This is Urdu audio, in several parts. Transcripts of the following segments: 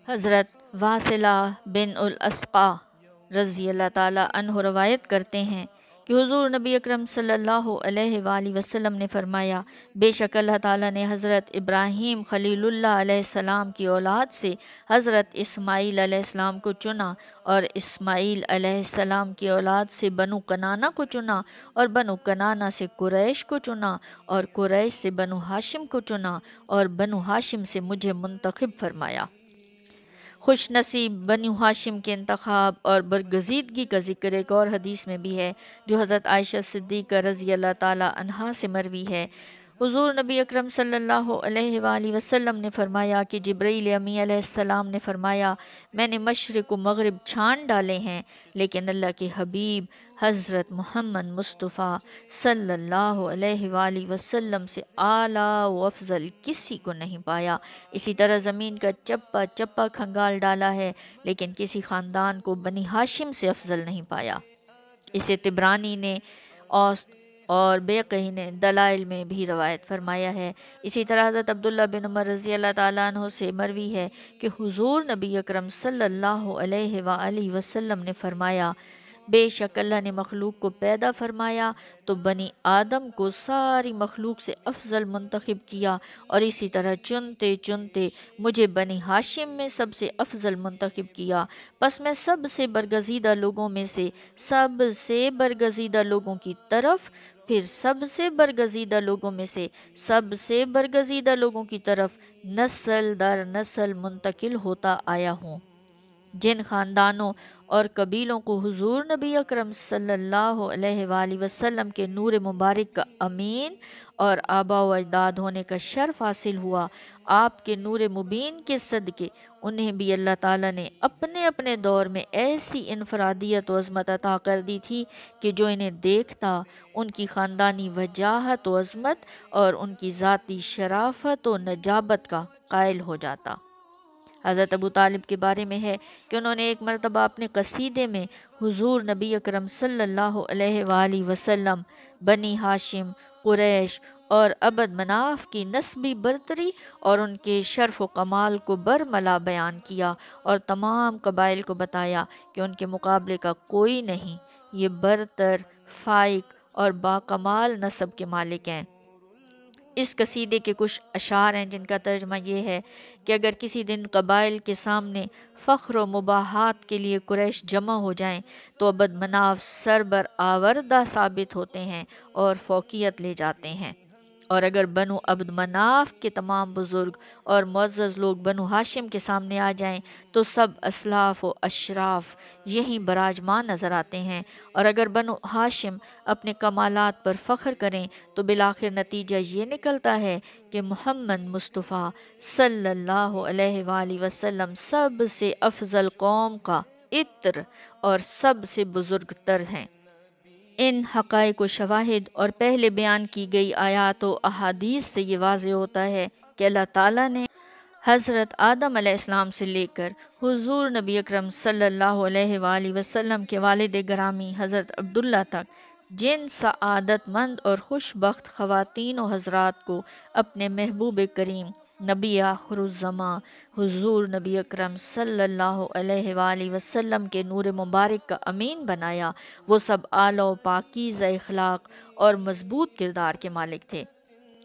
حضرت واصلہ بن الاسقا رضی اللہ تعالیٰ عنہ روایت کرتے ہیں کہ حضور نبی اکرم صلی اللہ علیہ وآلہ وسلم نے فرمایا، بے شک اللہ تعالیٰ نے حضرت ابراہیم خلیل اللہ علیہ السلام کی اولاد سے حضرت اسماعیل علیہ السلام کو چنا، اور اسماعیل علیہ السلام کی اولاد سے بنو کنانہ کو چنا، اور بنو کنانہ سے قریش کو چنا، اور قریش سے بنو ہاشم کو چنا، اور بنو ہاشم سے مجھے منتخب فرمایا۔ خوش نصیب بنو ہاشم کے انتخاب اور برگزیدگی کا ذکر ایک اور حدیث میں بھی ہے، جو حضرت عائشہ صدیقہ رضی اللہ تعالی عنہا سے مروی ہے۔ حضور نبی اکرم صلی اللہ علیہ وآلہ وسلم نے فرمایا کہ جبرائیل امی علیہ السلام نے فرمایا، میں نے مشرق و مغرب چھان ڈالے ہیں، لیکن اللہ کے حبیب حضرت محمد مصطفیٰ صلی اللہ علیہ وآلہ وسلم سے اعلیٰ و افضل کسی کو نہیں پایا۔ اسی طرح زمین کا چپا چپا کھنگال ڈالا ہے، لیکن کسی خاندان کو بنی ہاشم سے افضل نہیں پایا۔ اسے طبرانی نے اوسط اور بیہقی نے دلائل میں بھی روایت فرمایا ہے۔ اسی طرح حضرت عبداللہ بن عمر رضی اللہ تعالیٰ عنہ سے مروی ہے کہ حضور نبی اکرم صلی اللہ علیہ وآلہ وسلم نے فرمایا، بے شک اللہ نے مخلوق کو پیدا فرمایا تو بنی آدم کو ساری مخلوق سے افضل منتخب کیا، اور اسی طرح چنتے چنتے مجھے بنی ہاشم میں سب سے افضل منتخب کیا، پس میں سب سے برگزیدہ لوگوں میں سے سب سے برگزیدہ لوگوں کی طرف، پھر سب سے برگزیدہ لوگوں میں سے سب سے برگزیدہ لوگوں کی طرف نسل در نسل منتقل ہوتا آیا ہوں۔ جن خاندانوں اور قبیلوں کو حضور نبی اکرم صلی اللہ علیہ وآلہ وسلم کے نور مبارک کا امین اور آباء و اجداد ہونے کا شرف حاصل ہوا، آپ کے نور مبین کے صدقے انہیں بھی اللہ تعالیٰ نے اپنے اپنے دور میں ایسی انفرادیت و عظمت عطا کر دی تھی کہ جو انہیں دیکھتا ان کی خاندانی وجاہت و عظمت اور ان کی ذاتی شرافت و نجابت کا قائل ہو جاتا۔ حضرت ابو طالب کے بارے میں ہے کہ انہوں نے ایک مرتبہ اپنے قصیدے میں حضور نبی اکرم صلی اللہ علیہ وآلہ وسلم، بنی ہاشم، قریش اور عبد مناف کی نسبی برتری اور ان کے شرف و کمال کو برملا بیان کیا، اور تمام قبائل کو بتایا کہ ان کے مقابلے کا کوئی نہیں، یہ برتر، فائق اور باکمال نسب کے مالک ہیں۔ اس قصیدے کے کچھ اشعار ہیں جن کا ترجمہ یہ ہے کہ اگر کسی دن قبائل کے سامنے فخر و مباحات کے لیے قریش جمع ہو جائیں تو عبد مناف سربرآوردہ ثابت ہوتے ہیں اور فوقیت لے جاتے ہیں، اور اگر بنو عبد مناف کے تمام بزرگ اور معزز لوگ بنو ہاشم کے سامنے آ جائیں تو سب اسلاف و اشراف یہیں براجمان نظر آتے ہیں، اور اگر بنو ہاشم اپنے کمالات پر فخر کریں تو بالآخر نتیجہ یہ نکلتا ہے کہ محمد مصطفیٰ صلی اللہ علیہ وآلہ وسلم سب سے افضل قوم کا عطر اور سب سے بزرگ تر ہیں۔ ان حقائق و شواہد اور پہلے بیان کی گئی آیات و احادیث سے یہ واضح ہوتا ہے کہ اللہ تعالیٰ نے حضرت آدم علیہ السلام سے لے کر حضور نبی اکرم صلی اللہ علیہ وآلہ وسلم کے والد گرامی حضرت عبداللہ تک جن سعادت مند اور خوش بخت خواتین و حضرات کو اپنے محبوب کریم نبی آخر الزماں حضور نبی اکرم صلی اللہ علیہ وآلہ وسلم کے نور مبارک کا امین بنایا، وہ سب اعلیٰ و پاکیزہ اخلاق اور مضبوط کردار کے مالک تھے۔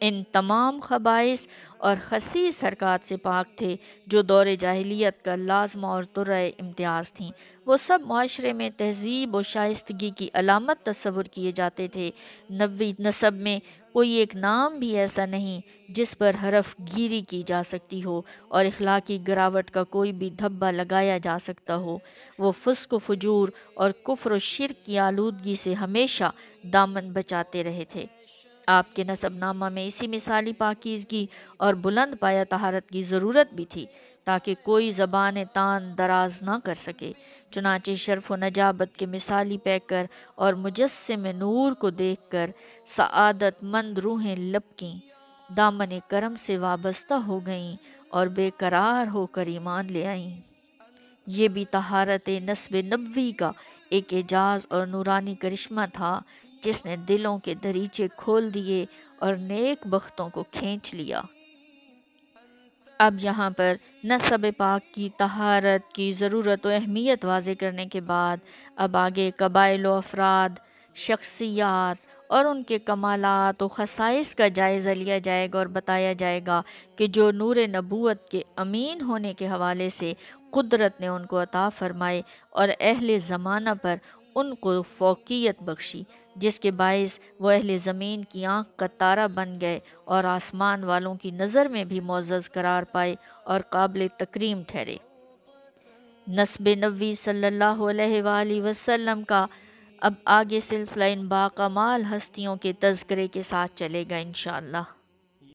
ان تمام خبائث اور خسیس حرکات سے پاک تھے جو دور جاہلیت کا لازمہ اور طرح امتیاز تھیں۔ وہ سب معاشرے میں تہذیب و شائستگی کی علامت تصور کیے جاتے تھے۔ نبوی نسب میں کوئی ایک نام بھی ایسا نہیں جس پر حرف گیری کی جا سکتی ہو اور اخلاقی گراوٹ کا کوئی بھی دھبہ لگایا جا سکتا ہو۔ وہ فسق و فجور اور کفر و شرک کی آلودگی سے ہمیشہ دامن بچاتے رہے تھے۔ آپ کے نسب نامہ میں اسی مثالی پاکیزگی اور بلند پایہ طہارت کی ضرورت بھی تھی تاکہ کوئی زبان تان دراز نہ کر سکے۔ چنانچہ شرف و نجابت کے مثالی پیکر اور مجسم نور کو دیکھ کر سعادت مند روحیں لپکیں، دامن کرم سے وابستہ ہو گئیں اور بے قرار ہو کر ایمان لے آئیں۔ یہ بھی طہارت نسب نبوی کا ایک اعجاز اور نورانی کرشمہ تھا جس نے دلوں کے دریچے کھول دیے اور نیک بختوں کو کھینچ لیا۔ اب یہاں پر نسب پاک کی طہارت کی ضرورت و اہمیت واضح کرنے کے بعد اب آگے قبائل و افراد، شخصیات اور ان کے کمالات و خصائص کا جائزہ لیا جائے گا اور بتایا جائے گا کہ جو نور نبوت کے امین ہونے کے حوالے سے قدرت نے ان کو عطا فرمائے اور اہل زمانہ پر ان کو فوقیت بخشی، جس کے باعث وہ اہل زمین کی آنکھ کا تارہ بن گئے اور آسمان والوں کی نظر میں بھی معزز قرار پائے اور قابل تکریم ٹھہرے۔ نسب نبوی صلی اللہ علیہ وآلہ وسلم کا اب آگے سلسلہ ان باکمال ہستیوں کے تذکرے کے ساتھ چلے گا انشاءاللہ۔